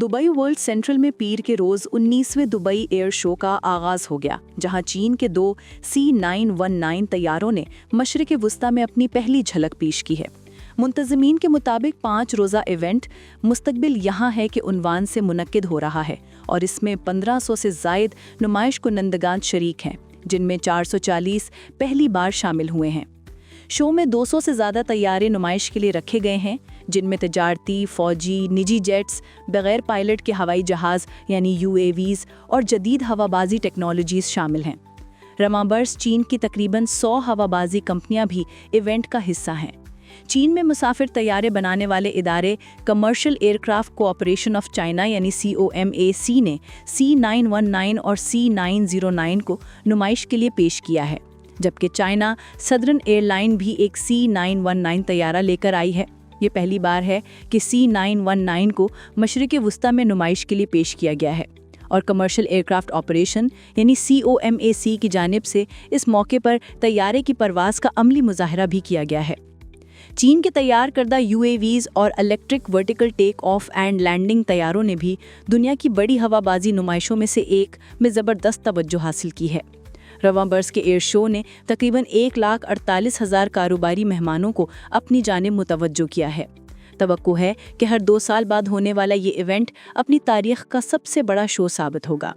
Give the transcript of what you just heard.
Dubai world central में पीर के रोज 19वें Dubai air show का आगाज हो गया, जहां चीन के 2 C919 तैयारों ने मशरिक़ वुस्ता में अपनी पहली झलक पेश की है। मुंतज़मीन के मुताबिक 5 रोज़ा इवेंट मुस्तकबिल यहाँ है कि उन्वान से मुनक्किद हो रहा है और इसमें 1500 से ज़ायद नुमाइश कुनंदगान शरीक हैं, जिनमें 440 पहली बार शामिल हुए हैं। शो में 200 से ज़्यादा तैयारे नुमाइश के लिए रखे गए हैं, जिनमें तजारती, फौजी, निजी जेट्स, बगैर पायलट के हवाई जहाज़ यानी UAVs और जदीद हवाबाजी टेक्नोलॉजीज़ शामिल हैं। रमाबर्स चीन की तकरीबन 100 हवाबाजी कंपनियां भी इवेंट का हिस्सा हैं। चीन में मुसाफिर तैयारे बनाने वाले इदारे commercial aircraft cooperation of China यानी COMAC ने C919 और C909 को नुमाइश के लिए पेश किया है, जबकि चाइना सदर्न एयरलाइन भी एक C919 तैयारा लेकर आई है। ये पहली बार है कि C919 को मशरिक़ वुस्ता में नुमाइश के लिए पेश किया गया है और कमर्शियल एयरक्राफ्ट ऑपरेशन यानी COMAC की जानिब से इस मौके पर तैयारे की परवाज़ का अमली मुजाहरा भी किया गया है। चीन के तैयार करदा UAVs और electric vertical take off and landing तैयारों ने भी दुनिया की बड़ी हवाबाजी नुमाइशों में से एक में ज़बरदस्त तवज्जो हासिल की है। रवाबर्स के एयर शो ने तकरीबन 1,48,000 कारोबारी मेहमानों को अपनी जानिब मुतवज्जो किया है। तवक्को है कि हर 2 साल बाद होने वाला ये इवेंट अपनी तारीख का सबसे बड़ा शो साबित होगा।